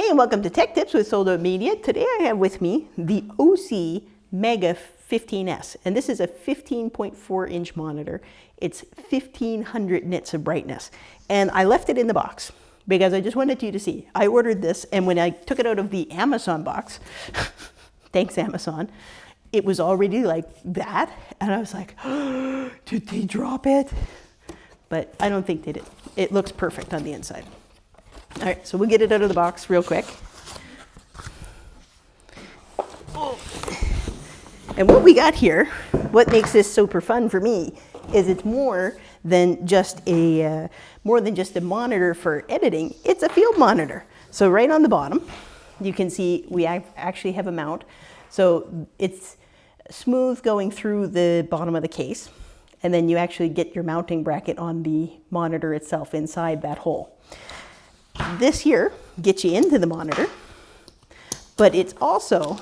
Hey, and welcome to Tech Tips with Soldo Media. Today I have with me the OC Mega15S, and this is a 15.4-inch monitor. It's 1500 nits of brightness, and I left it in the box because I just wanted you to see. I ordered this, and when I took it out of the Amazon box, thanks Amazon, it was already like that, and I was like, oh, did they drop it? But I don't think they did. It looks perfect on the inside. All right, so we'll get it out of the box real quick. And what we got here, what makes this super fun for me, is it's more than just a monitor for editing. It's a field monitor. So right on the bottom, you can see we actually have a mount. So it's smooth going through the bottom of the case, and then you actually get your mounting bracket on the monitor itself inside that hole. This here gets you into the monitor, but it also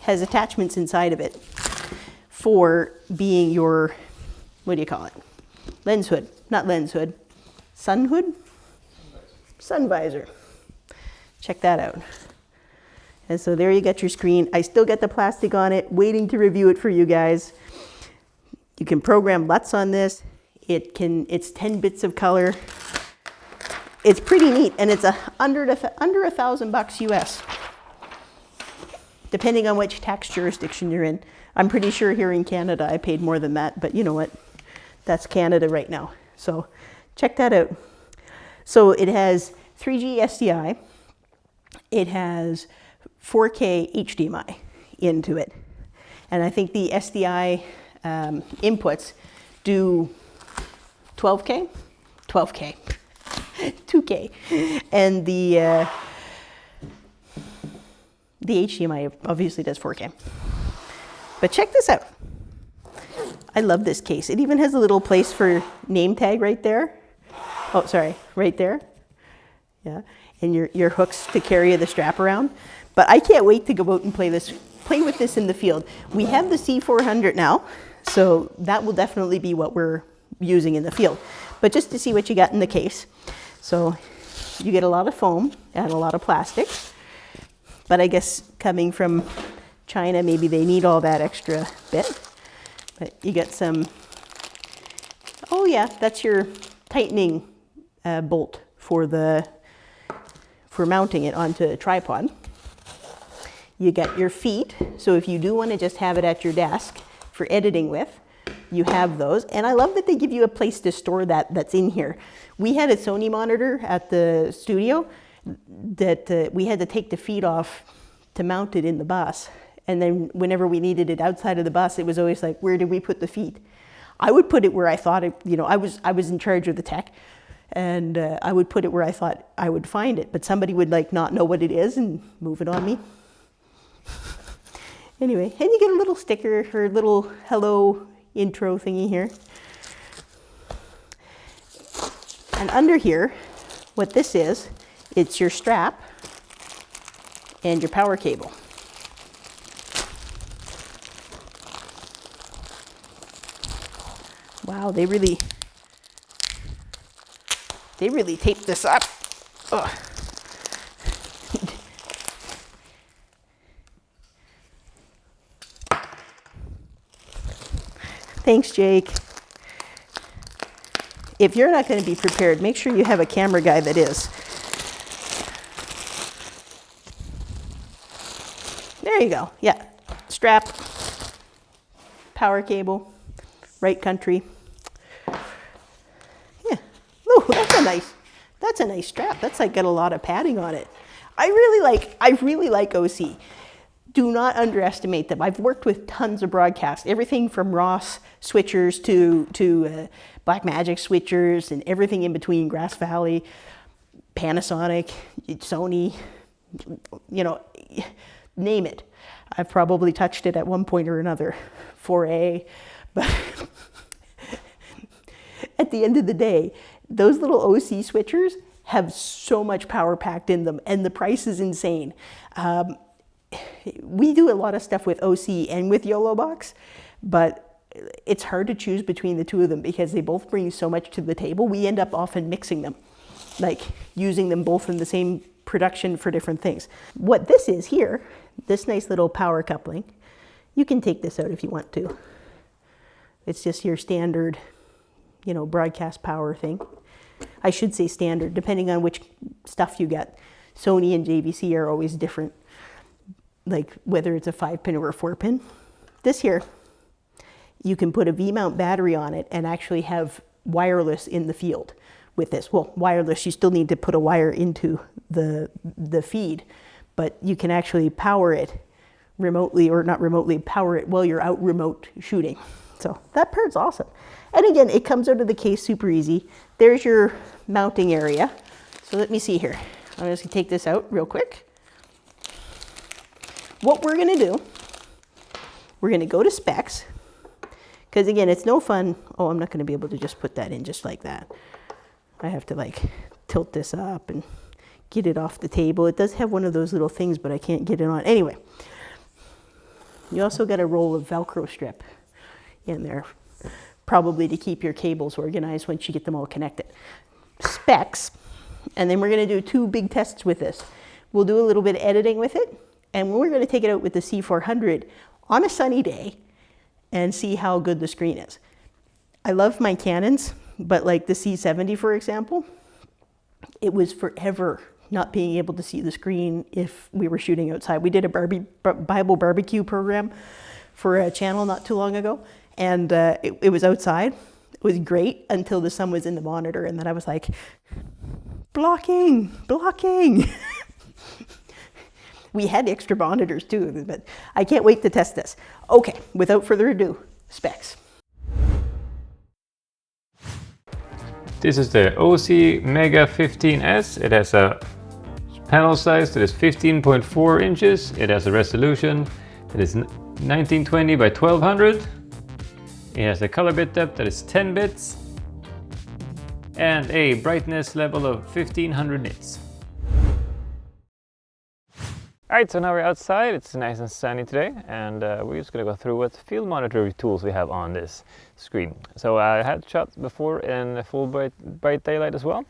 has attachments inside of it for being your, what do you call it? Lens hood, not lens hood, sun hood? Sun visor. Check that out. And so there you get your screen. I still got the plastic on it, waiting to review it for you guys. You can program LUTs on this. It's 10 bits of color. It's pretty neat, and it's under $1,000 US, depending on which tax jurisdiction you're in. I'm pretty sure here in Canada I paid more than that, but you know what? That's Canada right now. So check that out. So it has 3G SDI. It has 4K HDMI into it. And I think the SDI inputs do 12K? 12K. 2K, and the HDMI obviously does 4K. But check this out. I love this case. It even has a little place for name tag right there. Oh, sorry, right there. Yeah, and your hooks to carry the strap around. But I can't wait to go out and play with this in the field. We have the C400 now, so that will definitely be what we're using in the field. But just to see what you got in the case. So you get a lot of foam and a lot of plastic, but I guess coming from China, maybe they need all that extra bit. But you get some, oh yeah, that's your tightening bolt for mounting it onto a tripod. You get your feet, so if you do want to just have it at your desk for editing with, you have those, and I love that they give you a place to store that's in here. We had a Sony monitor at the studio that we had to take the feet off to mount it in the bus, and then whenever we needed it outside of the bus, it was always like, where did we put the feet? I would put it where I thought it, I was in charge of the tech, and I would put it where I thought I would find it, but somebody would like not know what it is and move it on me. Anyway, and you get a little sticker or a little hello intro thingy here. And under here, what this is, it's your strap and your power cable. Wow, they really taped this up. Ugh. Thanks, Jake. If you're not going to be prepared, make sure you have a camera guy that is. There you go. Yeah. Strap, power cable, right country. Yeah. Ooh, that's a nice strap. That's like got a lot of padding on it. I really like OC. Do not underestimate them. I've worked with tons of broadcasts, everything from Ross switchers to Blackmagic switchers and everything in between, Grass Valley, Panasonic, Sony, name it. I've probably touched it at one point or another, 4A, but at the end of the day, those little OC switchers have so much power packed in them, and the price is insane. We do a lot of stuff with OC and with YOLO Box, but it's hard to choose between the two of them because they both bring so much to the table. We end up often mixing them, like using them both in the same production for different things. What this is here, this nice little power coupling, you can take this out if you want to. It's just your standard, you know, broadcast power thing. I should say standard, depending on which stuff you get. Sony and JVC are always different, like whether it's a 5-pin or a 4-pin. This here, you can put a V-mount battery on it and actually have wireless in the field with this. Well, wireless, you still need to put a wire into the feed, but you can actually power it remotely, or not remotely, power it while you're out remote shooting. So that part's awesome. And again, it comes out of the case super easy. There's your mounting area. So let me see here. I'm just gonna take this out real quick. What we're gonna do, we're gonna go to specs, because again, it's no fun. Oh, I'm not gonna be able to just put that in just like that. I have to like tilt this up and get it off the table. It does have one of those little things, but I can't get it on. Anyway, you also got a roll of Velcro strip in there, probably to keep your cables organized once you get them all connected. Specs, and then we're gonna do 2 big tests with this. We'll do a little bit of editing with it, and we're gonna take it out with the C400 on a sunny day and see how good the screen is. I love my Canons, but like the C70, for example, it was forever not being able to see the screen if we were shooting outside. We did a Bible barbecue program for a channel not too long ago, and it was outside. It was great until the sun was in the monitor, and then I was like, blocking. We had extra monitors too, but I can't wait to test this. Okay, without further ado, specs. This is the OC Mega15S. It has a panel size that is 15.4 inches. It has a resolution that is 1920 by 1200. It has a color bit depth that is 10 bits and a brightness level of 1500 nits. Alright, so now we're outside. It's nice and sunny today, and we're just going to go through what field monitor tools we have on this screen. So I had shot before in full bright daylight as well,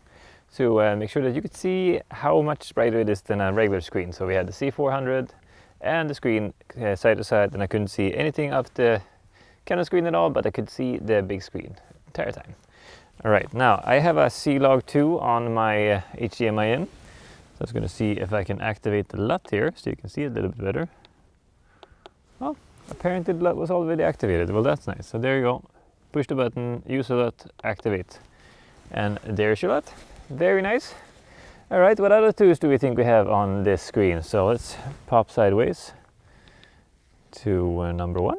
to make sure that you could see how much brighter it is than a regular screen. So we had the C400 and the screen side to side, and I couldn't see anything of the Canon screen at all, but I could see the big screen the entire time. Alright, now I have a C-Log 2 on my HDMI in. So I was going to see if I can activate the LUT here so you can see it a little bit better. Well, apparently the LUT was already activated. Well, that's nice. So there you go. Push the button, use the LUT, activate. And there's your LUT. Very nice. All right, what other tools do we think we have on this screen? So let's pop sideways to number 1.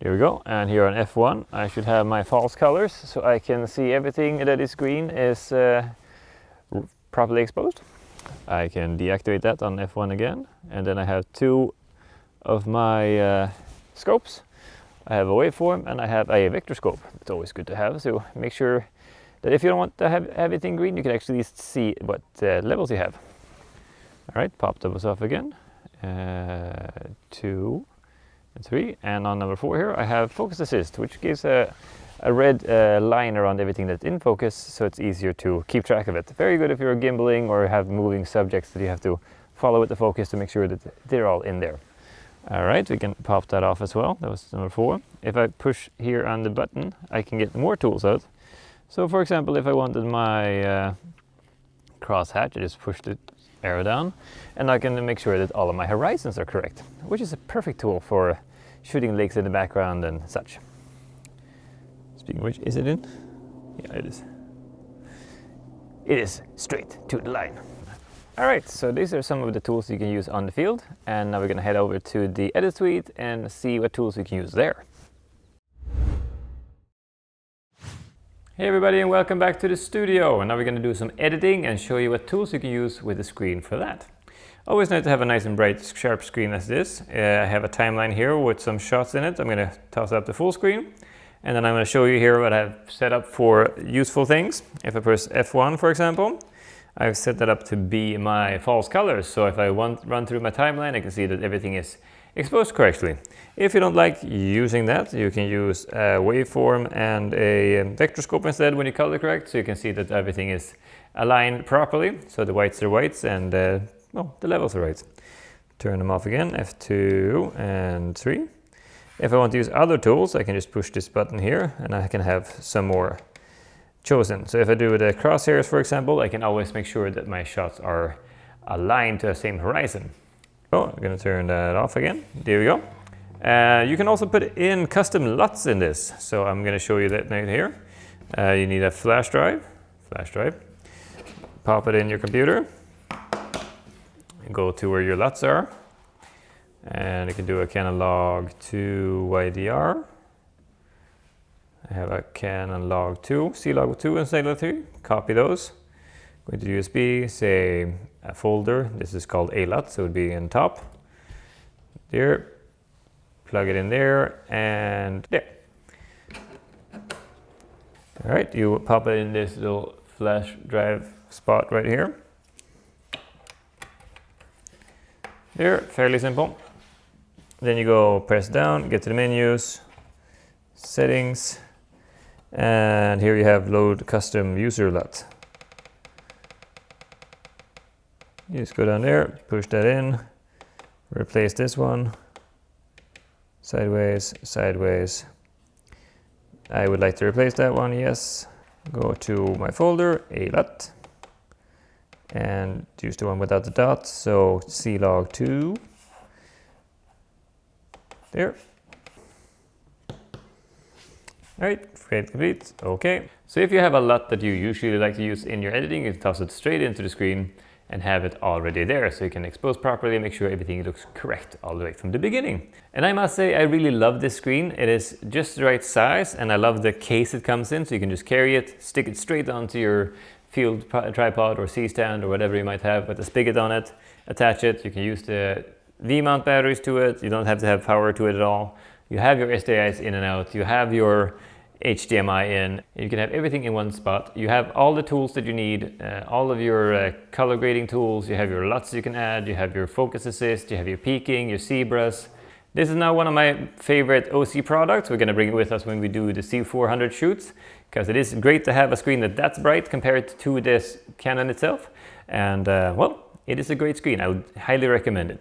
There we go. And here on F1, I should have my false colors so I can see everything that is green is properly exposed. I can deactivate that on F1 again, and then I have 2 of my scopes. I have a waveform and I have a vector scope. It's always good to have, so make sure that if you don't want to have everything green, you can actually see what levels you have. All right, pop those off again. 2 and 3, and on number 4 here I have focus assist, which gives a red line around everything that's in focus, so it's easier to keep track of it. Very good if you're gimbaling or have moving subjects that you have to follow with the focus to make sure that they're all in there. All right, we can pop that off as well. That was number 4. If I push here on the button, I can get more tools out. So for example, if I wanted my crosshatch, I just push the arrow down, and I can make sure that all of my horizons are correct, which is a perfect tool for shooting lakes in the background and such. Speaking of which, is it in? Yeah, it is. It is straight to the line. All right, so these are some of the tools you can use on the field, and now we're gonna head over to the edit suite and see what tools we can use there. Hey everybody, and welcome back to the studio. And now we're gonna do some editing and show you what tools you can use with the screen for that. Always nice to have a nice and bright, sharp screen as this. I have a timeline here with some shots in it. I'm gonna toss up the full screen. And then I'm going to show you here what I've set up for useful things. If I press F1, for example, I've set that up to be my false colors. So if I run through my timeline, I can see that everything is exposed correctly. If you don't like using that, you can use a waveform and a vectorscope instead when you color correct, so you can see that everything is aligned properly, so the whites are whites and well, the levels are right. Turn them off again, F2 and 3. If I want to use other tools, I can just push this button here and I can have some more chosen. So if I do the crosshairs, for example, I can always make sure that my shots are aligned to the same horizon. So I'm going to turn that off again. There we go. You can also put in custom LUTs in this. So I'm going to show you that right here. You need a flash drive. Pop it in your computer. Go to where your LUTs are. And you can do a Canon log 2 YDR. I have a Canon log 2, C log 2 and C log 3. Copy those. Go to USB, say a folder. This is called a LUT, so it would be in top. There. Plug it in there and there. All right, you pop it in this little flash drive spot right here. There, fairly simple. Then you go press down, get to the menus, settings, and here you have load custom user LUT. You just go down there, push that in, replace this one, sideways, sideways. I would like to replace that one, yes. Go to my folder, a LUT, and use the one without the dot, so C log 2. There. Alright, create complete. Okay. So if you have a LUT that you usually like to use in your editing, you toss it straight into the screen and have it already there, so you can expose properly and make sure everything looks correct all the way from the beginning. And I must say, I really love this screen. It is just the right size, and I love the case it comes in, so you can just carry it, stick it straight onto your field tripod or C-stand or whatever you might have with a spigot on it, attach it. You can use the V-mount batteries to it. You don't have to have power to it at all. You have your SDIs in and out. You have your HDMI in. You can have everything in one spot. You have all the tools that you need, all of your color grading tools. You have your LUTs you can add. You have your focus assist. You have your peaking, your zebras. This is now one of my favorite OC products. We're going to bring it with us when we do the C400 shoots, because it is great to have a screen that's bright compared to this Canon itself. And well, it is a great screen. I would highly recommend it.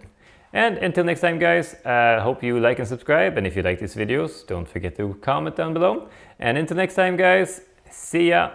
And until next time, guys, hope you like and subscribe. And if you like these videos, don't forget to comment down below. And until next time, guys, see ya.